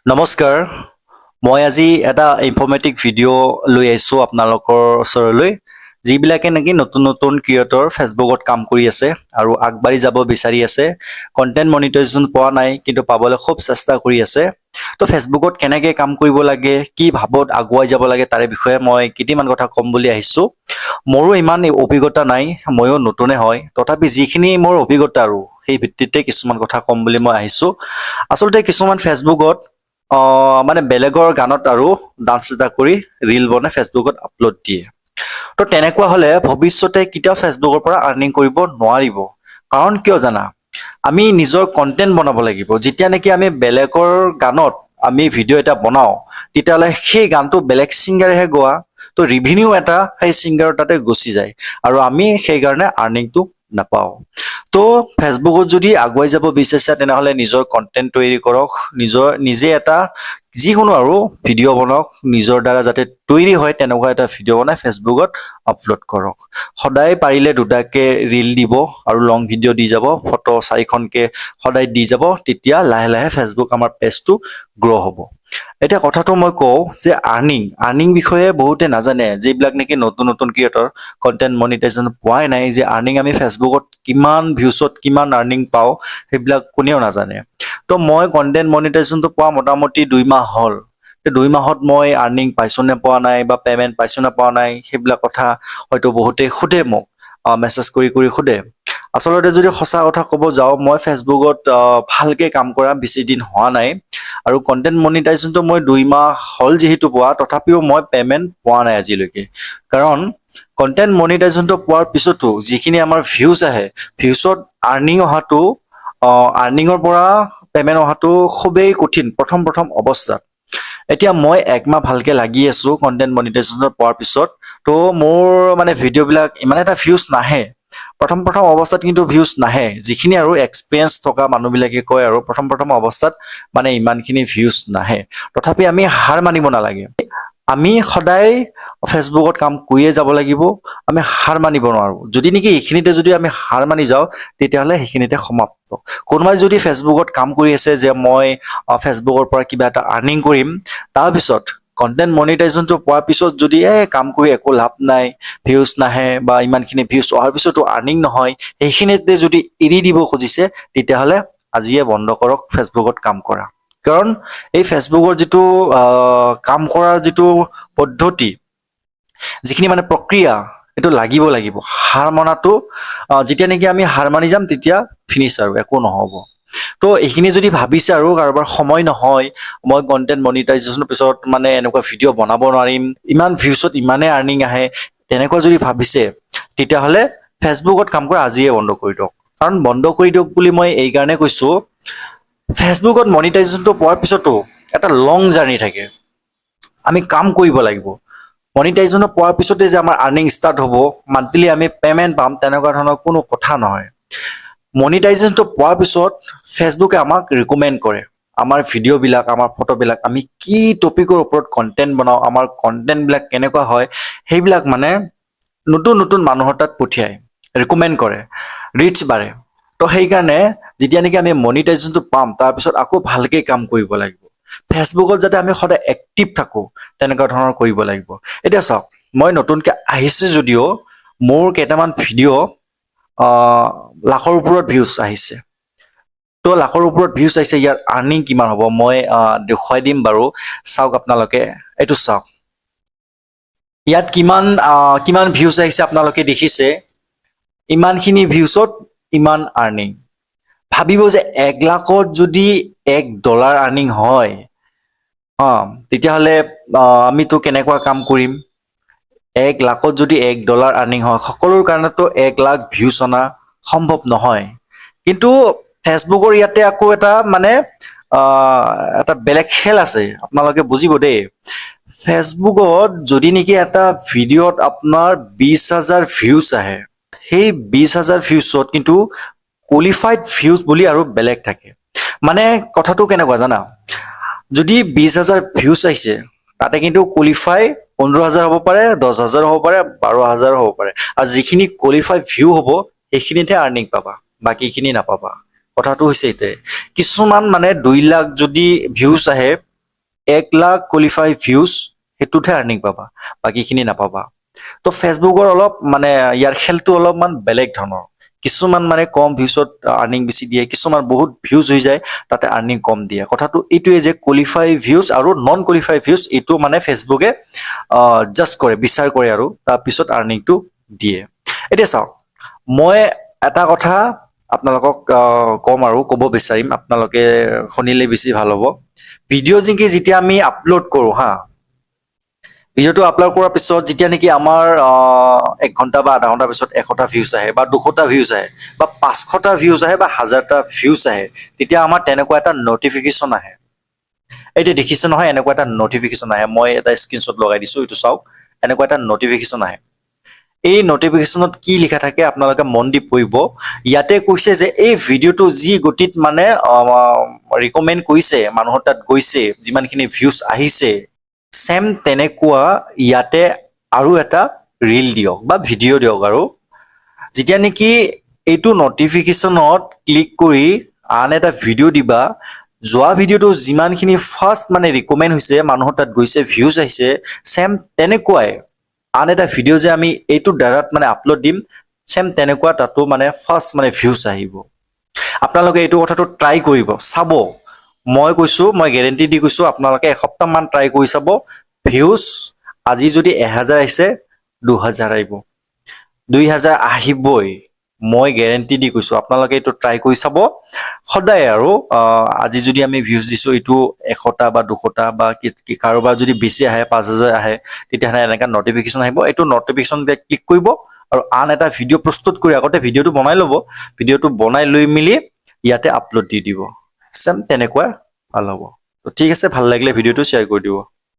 নমস্কাৰ। মই আজি এটা ইনফৰ্মেটিভ ভিডিঅ' লৈ আহিছোঁ আপোনালোকৰ ওচৰলৈ, যিবিলাকে নেকি নতুন নতুন ক্ৰিয়েটৰ ফেচবুকত কাম কৰি আছে আৰু আগবাঢ়ি যাব বিচাৰি আছে। কণ্টেণ্ট মনিটাইজেশ্যন পোৱা নাই, কিন্তু পাবলৈ খুব চেষ্টা কৰি আছে। তো ফেচবুকত কেনেকৈ কাম কৰিব লাগে, কি ভাৱত আগুৱাই যাব লাগে, তাৰে বিষয়ে মই কেইটামান কথা ক'ম বুলি আহিছোঁ। মোৰো ইমান অভিজ্ঞতা নাই, ময়ো নতুনে হয়। তথাপি যিখিনি মোৰ অভিজ্ঞতা আৰু সেই ভিত্তিতে কিছুমান কথা ক'ম বুলি মই আহিছোঁ। আচলতে কিছুমান ফেচবুকত মানে বেলেগৰ গানত আৰু ডান্স এটা কৰি ৰীল বনাই ফেচবুকত আপলোড দিয়ে। তো তেনেকুৱা হ'লে ভৱিষ্যতে কেতিয়াও ফেচবুকৰ পৰা আৰ্নিং কৰিব নোৱাৰিব। কাৰণ কিয় জানা? আমি নিজৰ কণ্টেণ্ট বনাব লাগিব। যেতিয়া নেকি আমি বেলেগৰ গানত আমি ভিডিঅ' এটা বনাওঁ, তেতিয়াহ'লে সেই গানটো বেলেগ ছিংগাৰেহে গোৱা, তো ৰিভিনিউ এটা সেই ছিংগাৰৰ তাতে গুচি যায় আৰু আমি সেইকাৰণে আৰ্নিংটো নাপাওঁ। তো ফেচবুকত যদি আগুৱাই যাব বিচাৰিছা, তেনেহ'লে নিজৰ কণ্টেণ্ট তৈয়াৰী কৰক, নিজে এটা যিকোনো আৰু ভিডিঅ' বনাওক, নিজৰ দ্বাৰা যাতে তৈয়াৰী হয় তেনেকুৱা এটা ভিডিঅ' বনাই ফেচবুকত আপলোড কৰক। সদায় পাৰিলে দুটাকে ৰীল দিব আৰু লং ভিডিঅ' দি যাব, ফটো 4খনকে সদায় দি যাব, তেতিয়া লাহে লাহে ফেচবুক আমাৰ পেজটো গ্ৰ' হ'ব। এতিয়া কথাটো মই কওঁ যে আৰ্নিং বিষয়ে বহুতে নাজানে, যিবিলাক নেকি নতুন নতুন ক্ৰিয়েটৰ কণ্টেণ্ট মনিটাইজেশ্যন পোৱাই নাই, যে আৰ্নিং আমি ফেচবুকত কিমান ভিউচত কিমান আৰ্নিং পাওঁ সেইবিলাক কোনেও নাজানে। তো মই কণ্টেণ্ট মনিটাইজেশ্যনটো পোৱা মোটামুটি 2 মাহ হ'ল। 2 মাহত মই আৰ্নিং পাইছোঁ নে পোৱা নাই, বা পে'মেণ্ট পাইছোঁ নে পোৱা নাই, সেইবিলাক কথা হয়তো বহুতেই সোধে মোক, মেছেজ কৰি কৰি সোধে। আচলতে যদি সঁচা কথা ক'ব যাওঁ, মই ফেচবুকত ভালকৈ কাম কৰা বেছি দিন হোৱা নাই, আৰু কণ্টেণ্ট মনিটাইজেশ্যনটো মই 2 মাহ হ'ল যিহেতু পোৱা, তথাপিও মই পে'মেণ্ট পোৱা নাই আজিলৈকে। কাৰণ কণ্টেণ্ট মনিটাইজেশ্যনটো পোৱাৰ পিছতো যিখিনি আমাৰ ভিউজ আহে, ভিউজত আৰ্নিং অহাটো আৰ্নিঙৰ পৰা পে'মেণ্ট অহাটো খুবেই কঠিন প্ৰথম প্ৰথম অৱস্থাত। এতিয়া মই 1 মাহ ভালকৈ লাগি আছোঁ কণ্টেণ্ট মনিটাইজেশ্যন পোৱাৰ পিছত। তো মোৰ মানে ভিডিঅ'বিলাক ইমান এটা ভিউজ নাহে প্ৰথম প্ৰথম অৱস্থাত, কিন্তু ভিউজ নাহে। যিখিনি আৰু এক্সপিৰিয়েঞ্চ থকা মানুহবিলাকে কয় আৰু প্ৰথম প্ৰথম অৱস্থাত মানে ইমানখিনি ভিউজ নাহে। তথাপি আমি হাৰ মানিব নালাগে। আমি সদায় ফেচবুকত কাম কৰিয়ে যাব লাগিব, আমি হাৰ মানিব নোৱাৰোঁ। যদি নেকি এইখিনিতে যদি আমি হাৰ মানি যাওঁ, তেতিয়াহ'লে সেইখিনিতে সমাপ্ত। কোনোবাই যদি ফেচবুকত কাম কৰি আছে যে মই ফেচবুকৰ পৰা কিবা এটা আৰ্নিং কৰিম, তাৰপিছত কণ্টেণ্ট মনিটাইজেশ্যনটো পোৱাৰ পিছত যদি কাম কৰি একো লাভ নাই, ভিউজ নাহে, বা ইমানখিনি ভিউজ অহাৰ পিছতো আৰ্নিং নহয়, সেইখিনিতে যদি এৰি দিব খুজিছে, তেতিয়াহ'লে আজিয়ে বন্ধ কৰক ফেচবুকত কাম কৰা। কাৰণ এই ফেচবুকৰ যিটো কাম কৰাৰ যিটো পদ্ধতি, যিখিনি মানে প্ৰক্ৰিয়া, এইটো লাগিব। হাৰ মনাটো যেতিয়া নেকি আমি হাৰ মানি যাম, তেতিয়া ফিনিছ আৰু একো নহ'ব। তো এইখিনি যদি ভাবিছে আৰু কাৰোবাৰ সময় নহয়, মই কণ্টেণ্ট মনিটাইজেশ্যনৰ পিছত মানে এনেকুৱা ভিডিঅ' বনাব নোৱাৰিম, ইমান ভিউজত ইমানেই আৰ্নিং আহে, তেনেকুৱা যদি ভাবিছে, তেতিয়াহ'লে ফেচবুকত কাম কৰা আজিয়ে বন্ধ কৰি দিয়ক। কাৰণ বন্ধ কৰি দিয়ক বুলি মই এই কাৰণে কৈছোঁ, ফেচবুকত মনিটাইজেশ্যনটো পোৱাৰ পিছতো এটা লং জাৰ্ণি থাকে। আমি কাম কৰিব লাগিব। মনিটাইজেশ্যন পোৱাৰ পিছতে যে আমাৰ আৰ্নিং ষ্টাৰ্ট হ'ব, মান্থলি আমি পে'মেণ্ট পাম, তেনেকুৱা ধৰণৰ কোনো কথা নহয়। মনিটাইজেশ্যনটো পোৱাৰ পিছত ফেচবুকে আমাক ৰিকমেণ্ড কৰে। আমাৰ ভিডিঅ'বিলাক, আমাৰ ফটোবিলাক, আমি কি টপিকৰ ওপৰত কণ্টেণ্ট বনাওঁ, আমাৰ কণ্টেণ্টবিলাক কেনেকুৱা হয়, সেইবিলাক মানে নতুন নতুন মানুহৰ তাত পঠিয়ায়, ৰিকমেণ্ড কৰে, ৰিচ বাঢ়ে। তো সেইকাৰণে যেতিয়া নেকি আমি মনিটাইজেশ্যনটো পাম, তাৰপিছত আকৌ ভালকৈ কাম কৰিব লাগিব। ফেচবুকত যাতে আমি সদায় এক্টিভ থাকোঁ, তেনেকুৱা ধৰণৰ কৰিব লাগিব। এতিয়া চাওক, মই নতুনকৈ আহিছোঁ যদিও মোৰ কেইটামান ভিডিঅ' লাখৰ ওপৰত ভিউজ আহিছে। তো লাখৰ ওপৰত ভিউজ আহিছে, ইয়াৰ আৰ্নিং কিমান হ'ব মই দেখুৱাই দিম বাৰু। চাওক আপোনালোকে, এইটো চাওক, ইয়াত কিমান ভিউজ আহিছে আপোনালোকে দেখিছে। ইমানখিনি ভিউজত ইমান আৰ্নিং। ভাবিব যে 1 লাখত যদি $1 আৰ্নিং হয়, তেতিয়াহ'লে আমিতো কেনেকুৱা কাম কৰিম। 1 লাখত যদি $1 আৰ্নিং হয়, সকলোৰ কাৰণেতো 1 লাখ ভিউজ অনা সম্ভৱ নহয়। কিন্তু ফেচবুকৰ ইয়াতে আকৌ এটা মানে এটা বেলেগ খেল আছে, আপোনালোকে বুজিব দেই। ফেচবুকত যদি নেকি এটা ভিডিঅ'ত আপোনাৰ 20,000 ভিউজ আহে, সেই 20,000 ভিউজত কিন্তু কোৱালিফাইড ভিউজ বুলি আৰু বেলেগ থাকে। মানে কথাটো কেনেকুৱা জানা, যদি 20,000 ভিউজ আহিছে, তাতে কিন্তু কোৱালিফাই 15,000 হ'ব পাৰে, 10,000 হ'ব পাৰে, 12,000 হ'ব পাৰে। আৰু যিখিনি কোৱালিফাই ভিউ হ'ব, সেইখিনিতে আৰ্নিং পাবা, বাকীখিনি নাপাবা। কথাটো হৈছে এতিয়া কিছুমান মানে 2 লাখ যদি ভিউজ আহে, 1 লাখ কোৱালিফাই ভিউজ হেতুতে আৰ্নিং পাবা, বাকিখিনি নাপাবা। তো ফেচবুকৰ অলপ মানে ইয়াৰ খেলটো অলপমান বেলেগ ধৰণৰ। কিছুমান মানে কম ভিউজত আৰ্নিং বেছি দিয়ে, কিছুমান বহুত ভিউজ হৈ যায় তাতে আৰ্নিং কম দিয়ে। কথাটো এইটোৱে যে কোৱালিফাই ভিউজ আৰু নন কোৱালিফাই ভিউজ এইটো মানে ফেচবুকে জাজ কৰে, বিচাৰ কৰে আৰু তাৰপিছত আৰ্নিংটো দিয়ে। এতিয়া চাওক, মই এটা কথা আপোনালোকক ক'ম আৰু ক'ব বিচাৰিম, আপোনালোকে শুনিলে বেছি ভাল হ'ব। ভিডিঅ' যেতিয়া আমি আপলোড কৰোঁ হা, ভিডিঅ'টো আপলোড কৰাৰ পিছত যেতিয়া নেকি আমাৰ 1 ঘণ্টা বা আধা ঘণ্টাৰ পিছত 100টা ভিউজ আহে বা 200টা ভিউজ আহে বা 500টা ভিউজ আহে বা 1000টা ভিউজ আহে, তেতিয়া আমাৰ তেনেকুৱা এটা নটিফিকেশ্যন আহে। এতিয়া দেখিছে নহয়, এনেকুৱা এটা নটিফিকেশ্যন আহে। মই এটা স্ক্ৰীনশ্বট লগাই দিছোঁ, এইটো চাওক। এনেকুৱা এটা নটিফিকেশ্যন আহে। এই নটিফিকেশ্যনত কি লিখা থাকে আপোনালোকে মন দি পঢ়িব। ইয়াতে কৈছে যে এই ভিডিঅ'টো যি গতিত মানে ৰিকমেণ্ড কৰিছে, মানুহৰ তাত গৈছে, যিমানখিনি ভিউজ আহিছে, চেম তেনেকুৱা ইয়াতে আৰু এটা ৰীল দিয়ক বা ভিডিঅ' দিয়ক। আৰু যেতিয়া নেকি এইটো নটিফিকেশ্যনত ক্লিক কৰি আন এটা ভিডিঅ' দিবা, যোৱা ভিডিঅ'টো যিমানখিনি ফাৰ্ষ্ট মানে ৰিকমেণ্ড হৈছে, মানুহৰ তাত গৈছে, ভিউজ আহিছে, চেম তেনেকুৱাই আন এটা ভিডিঅ' যে আমি এইটোৰ দ্বাৰাত মানে আপলোড দিম, চেম তেনেকুৱা তাতো মানে ফাৰ্ষ্ট মানে ভিউজ আহিব। আপোনালোকে এইটো কথাটো ট্ৰাই কৰিব, চাব। মই কৈছোঁ, মই গেৰেণ্টি দি কৈছোঁ, আপোনালোকে এসপ্তাহমান ট্ৰাই কৰি চাব। ভিউজ আজি যদি 1000 আহিছে, 2000 আহিব, 2000 আহিবই। মই গেৰেণ্টি দি কৈছোঁ, আপোনালোকে এইটো ট্ৰাই কৰি চাব সদায়। আৰু আজি যদি আমি ভিউজ দিছোঁ, এইটো 100টা বা 200টা বা কাৰোবাৰ যদি বেছি আহে, 5000 আহে, তেতিয়াহ'লে এনেকুৱা নটিফিকেশ্যন আহিব। এইটো নটিফিকেশ্যন ক্লিক কৰিব আৰু আন এটা ভিডিঅ' প্ৰস্তুত কৰি আগতে ভিডিঅ'টো বনাই ল'ব। ভিডিঅ'টো বনাই লৈ মেলি ইয়াতে আপলোড দি দিব, চেম তেনেকুৱা ভাল হ'ব। তো ঠিক আছে, ভাল লাগিলে ভিডিঅ'টো শ্বেয়াৰ কৰি দিব।